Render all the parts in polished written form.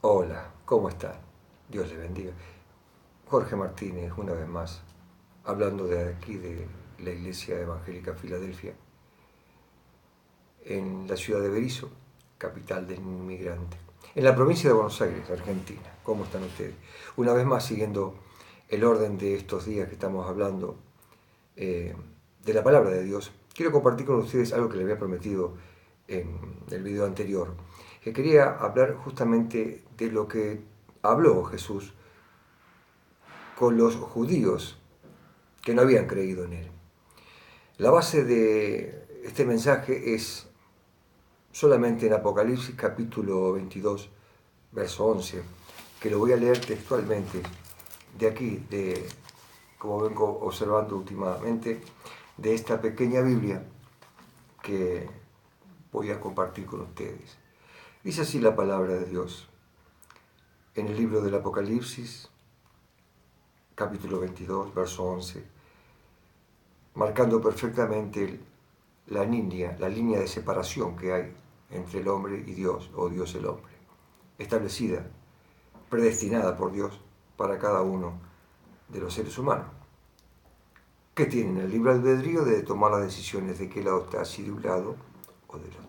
Hola, ¿cómo están? Dios les bendiga. Jorge Martínez, una vez más, hablando de aquí de la Iglesia Evangélica Filadelfia, en la ciudad de Berisso, capital del inmigrante, en la provincia de Buenos Aires, Argentina. ¿Cómo están ustedes? Una vez más, siguiendo el orden de estos días que estamos hablando eh, de la palabra de Dios, quiero compartir con ustedes algo que les había prometido en el video anterior, que quería hablar justamente de lo que habló Jesús con los judíos que no habían creído en él. La base de este mensaje es solamente en Apocalipsis capítulo 22, verso 11, que lo voy a leer textualmente de aquí, como vengo observando últimamente, de esta pequeña Biblia que voy a compartir con ustedes. Dice así la palabra de Dios en el libro del Apocalipsis, capítulo 22, verso 11, marcando perfectamente la línea de separación que hay entre el hombre y Dios, o Dios el hombre, establecida, predestinada por Dios para cada uno de los seres humanos, que tienen el libre albedrío de tomar las decisiones de qué lado está, si de un lado o del otro.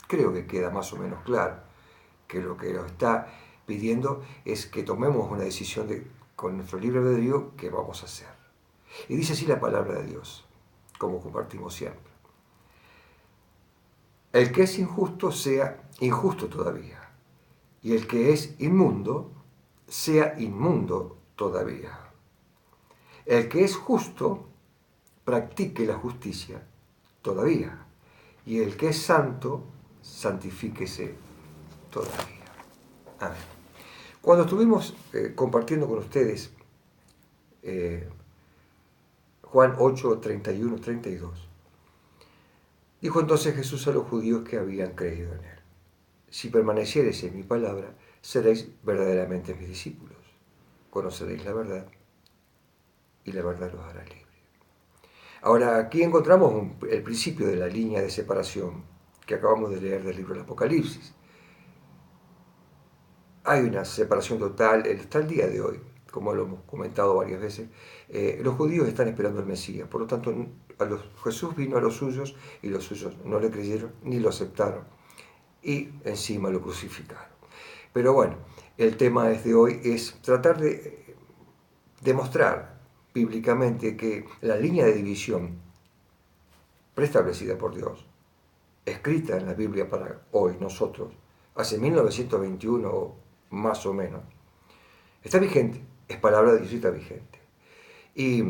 Creo que queda más o menos claro que lo que nos está pidiendo es que tomemos una decisión con nuestro libre albedrío qué vamos a hacer. Y dice así la palabra de Dios, como compartimos siempre. El que es injusto sea injusto todavía, y el que es inmundo sea inmundo todavía. El que es justo practique la justicia todavía, y el que es santo santifíquese todavía. Amén. Cuando estuvimos compartiendo con ustedes eh, Juan 8, 31, 32, dijo entonces Jesús a los judíos que habían creído en él: si permaneciereis en mi palabra, seréis verdaderamente mis discípulos. Conoceréis la verdad y la verdad los hará libre. Ahora, aquí encontramos el principio de la línea de separación que acabamos de leer del libro del Apocalipsis. Hay una separación total hasta el día de hoy, como lo hemos comentado varias veces. Los judíos están esperando al Mesías, por lo tanto Jesús vino a los suyos y los suyos no le creyeron ni lo aceptaron y encima lo crucificaron. Pero bueno, el tema de hoy es tratar de demostrar bíblicamente que la línea de división preestablecida por Dios, escrita en la Biblia para hoy nosotros, hace 1921 más o menos, está vigente, es palabra de Dios y está vigente. Y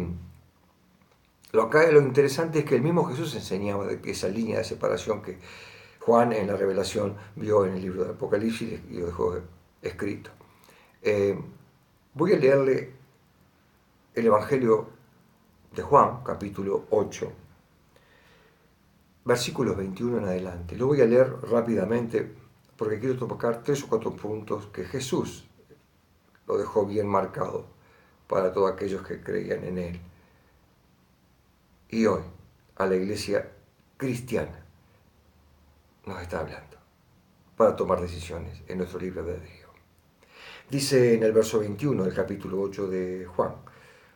lo interesante es que el mismo Jesús enseñaba de que esa línea de separación que Juan en la Revelación vio en el libro de Apocalipsis y lo dejó escrito. Voy a leerle el Evangelio de Juan, capítulo 8, versículos 21 en adelante. Lo voy a leer rápidamente porque quiero tocar 3 o 4 puntos que Jesús lo dejó bien marcado para todos aquellos que creían en él. Y hoy, a la iglesia cristiana, nos está hablando para tomar decisiones en nuestro libre albedrío. Dice en el verso 21 del capítulo 8 de Juan: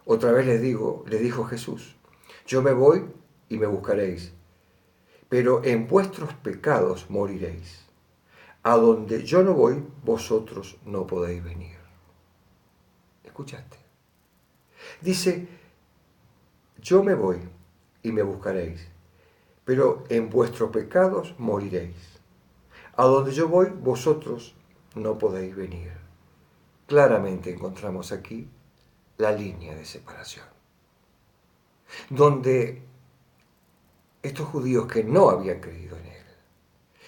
otra vez les dijo Jesús, yo me voy y me buscaréis, pero en vuestros pecados moriréis. A donde yo no voy, vosotros no podéis venir. ¿Escuchaste? Dice, yo me voy y me buscaréis, pero en vuestros pecados moriréis. A donde yo voy, vosotros no podéis venir. Claramente encontramos aquí la línea de separación, donde estos judíos que no habían creído en él,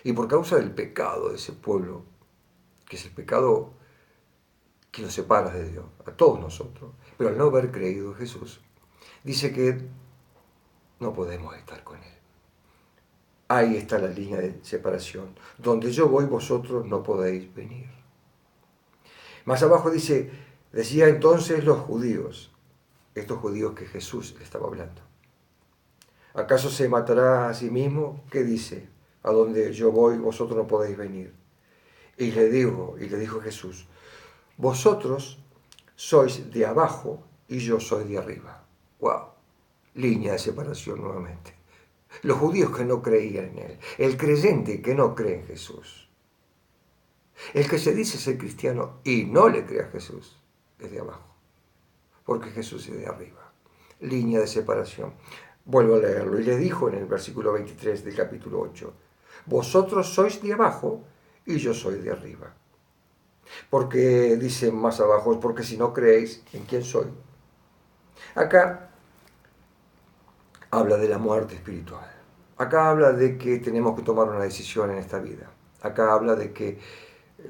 y por causa del pecado de ese pueblo, que es el pecado que nos separa de Dios, a todos nosotros, pero al no haber creído en Jesús, dice que no podemos estar con él. Ahí está la línea de separación. Donde yo voy, vosotros no podéis venir. Más abajo decía entonces los judíos, estos judíos que Jesús le estaba hablando: ¿acaso se matará a sí mismo? ¿Qué dice? A donde yo voy, vosotros no podéis venir. Y le dijo Jesús, vosotros sois de abajo y yo soy de arriba. ¡Wow! Línea de separación nuevamente. Los judíos que no creían en él, el creyente que no cree en Jesús, el que se dice ser cristiano y no le cree a Jesús, es de abajo, porque Jesús es de arriba. Línea de separación. Vuelvo a leerlo. Y le dijo en el versículo 23 del capítulo 8, vosotros sois de abajo y yo soy de arriba. Porque dice más abajo, porque si no creéis en quién soy. Acá habla de la muerte espiritual. Acá habla de que tenemos que tomar una decisión en esta vida. Acá habla de que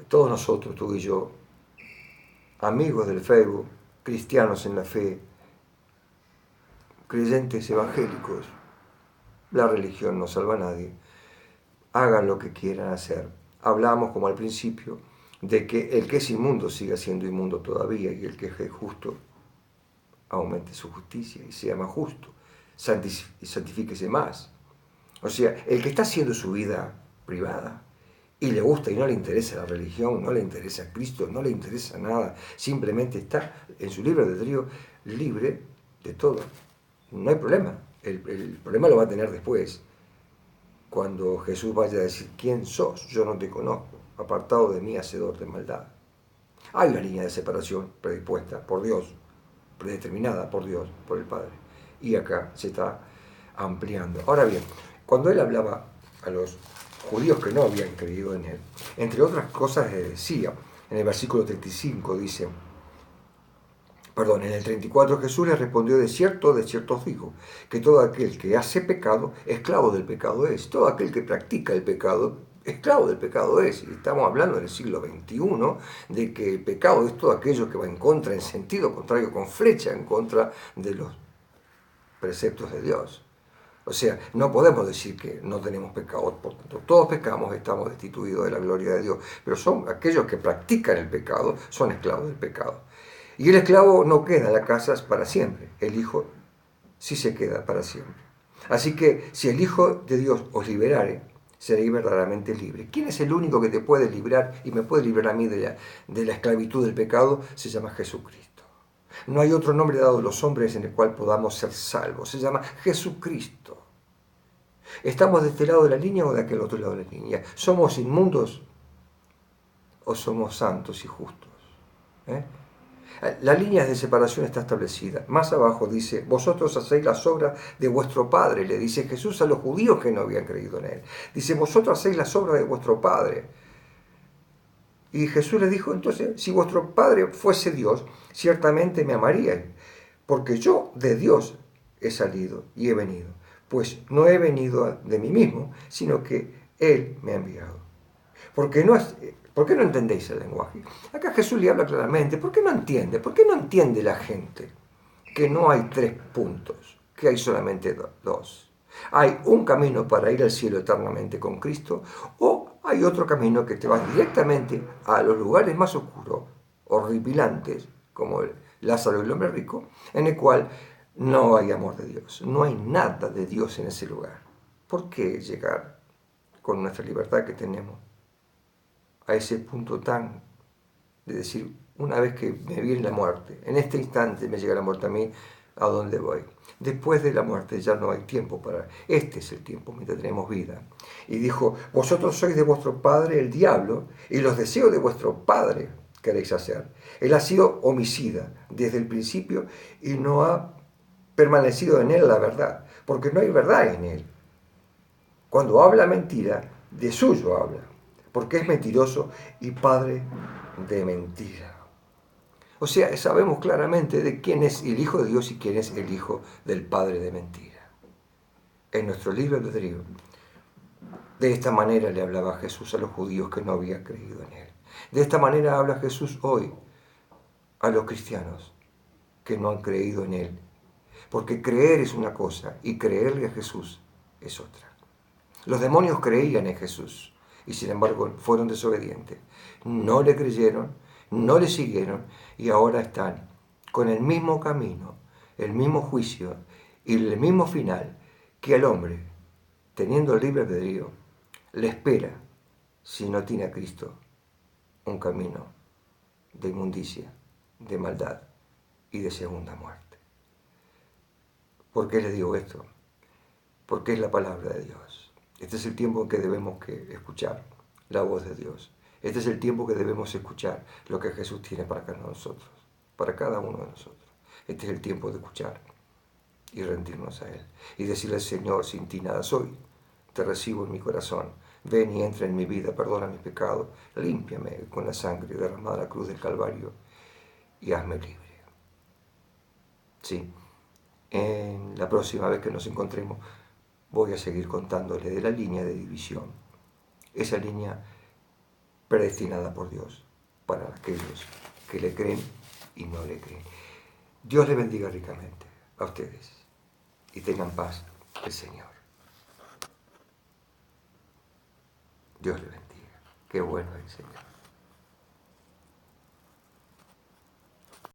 todos nosotros, tú y yo, amigos del Facebook, cristianos en la fe, creyentes evangélicos, la religión no salva a nadie, hagan lo que quieran hacer. Hablamos, como al principio, de que el que es inmundo siga siendo inmundo todavía y el que es justo aumente su justicia y sea más justo, santifíquese más. O sea, el que está haciendo su vida privada y le gusta y no le interesa la religión, no le interesa Cristo, no le interesa nada, simplemente está en su libre albedrío libre de todo. No hay problema. El problema lo va a tener después, cuando Jesús vaya a decir, ¿quién sos? Yo no te conozco, apartado de mí, hacedor de maldad. Hay una línea de separación predispuesta por Dios, predeterminada por Dios, por el Padre. Y acá se está ampliando. Ahora bien, cuando él hablaba a los judíos que no habían creído en él, entre otras cosas les decía, en el versículo 35 dice, en el 34 Jesús les respondió, de cierto os digo, que todo aquel que hace pecado, esclavo del pecado es. Todo aquel que practica el pecado, esclavo del pecado es. Y estamos hablando en el siglo XXI de que el pecado es todo aquello que va en contra, en sentido contrario, con flecha en contra de los preceptos de Dios. O sea, no podemos decir que no tenemos pecado, por tanto, todos pecamos, estamos destituidos de la gloria de Dios, pero son aquellos que practican el pecado, son esclavos del pecado. Y el esclavo no queda en la casa para siempre, el Hijo sí se queda para siempre. Así que si el Hijo de Dios os liberare, seréis verdaderamente libres. ¿Quién es el único que te puede librar y me puede librar a mí de la esclavitud del pecado? Se llama Jesucristo. No hay otro nombre dado a los hombres en el cual podamos ser salvos. Se llama Jesucristo. ¿Estamos de este lado de la línea o de aquel otro lado de la línea? ¿Somos inmundos o somos santos y justos? La línea de separación está establecida. Más abajo dice, vosotros hacéis las obras de vuestro Padre, le dice Jesús a los judíos que no habían creído en él. Dice, vosotros hacéis las obras de vuestro Padre. Y Jesús les dijo, entonces, si vuestro Padre fuese Dios, ciertamente me amaríais, porque yo de Dios he salido y he venido. Pues no he venido de mí mismo, sino que Él me ha enviado. ¿Por qué no entendéis el lenguaje? Acá Jesús le habla claramente. ¿Por qué no entiende? ¿Por qué no entiende la gente que no hay 3 puntos, que hay solamente 2? Hay un camino para ir al cielo eternamente con Cristo, o hay otro camino que te va directamente a los lugares más oscuros, horripilantes, como Lázaro y el hombre rico, en el cual no hay amor de Dios, no hay nada de Dios en ese lugar. ¿Por qué llegar con nuestra libertad que tenemos a ese punto tan de decir, una vez que me viene la muerte, en este instante me llega la muerte a mí, ¿a dónde voy? Después de la muerte ya no hay tiempo para... Este es el tiempo mientras tenemos vida. Y dijo, vosotros sois de vuestro padre el diablo, y los deseos de vuestro padre queréis hacer. Él ha sido homicida desde el principio y no ha permanecido en él la verdad, porque no hay verdad en él. Cuando habla mentira, de suyo habla, porque es mentiroso y padre de mentira. O sea, sabemos claramente de quién es el Hijo de Dios y quién es el hijo del padre de mentira. En nuestro libre albedrío, de esta manera le hablaba Jesús a los judíos que no habían creído en él. De esta manera habla Jesús hoy a los cristianos que no han creído en él. Porque creer es una cosa y creerle a Jesús es otra. Los demonios creían en Jesús y sin embargo fueron desobedientes. No le creyeron, no le siguieron y ahora están con el mismo camino, el mismo juicio y el mismo final que al hombre, teniendo el libre albedrío, le espera si no tiene a Cristo un camino de inmundicia, de maldad y de segunda muerte. ¿Por qué les digo esto? Porque es la palabra de Dios. Este es el tiempo en que debemos escuchar la voz de Dios. Este es el tiempo que debemos escuchar lo que Jesús tiene para cada nosotros, para cada uno de nosotros. Este es el tiempo de escuchar y rendirnos a Él. Y decirle, Señor, sin ti nada soy. Te recibo en mi corazón. Ven y entra en mi vida, perdona mis pecados, límpiame con la sangre derramada en la cruz del Calvario y hazme libre. Sí, en la próxima vez que nos encontremos voy a seguir contándole de la línea de división, esa línea predestinada por Dios para aquellos que le creen y no le creen. Dios le bendiga ricamente a ustedes y tengan paz el Señor. Dios le bendiga. Qué bueno es el Señor.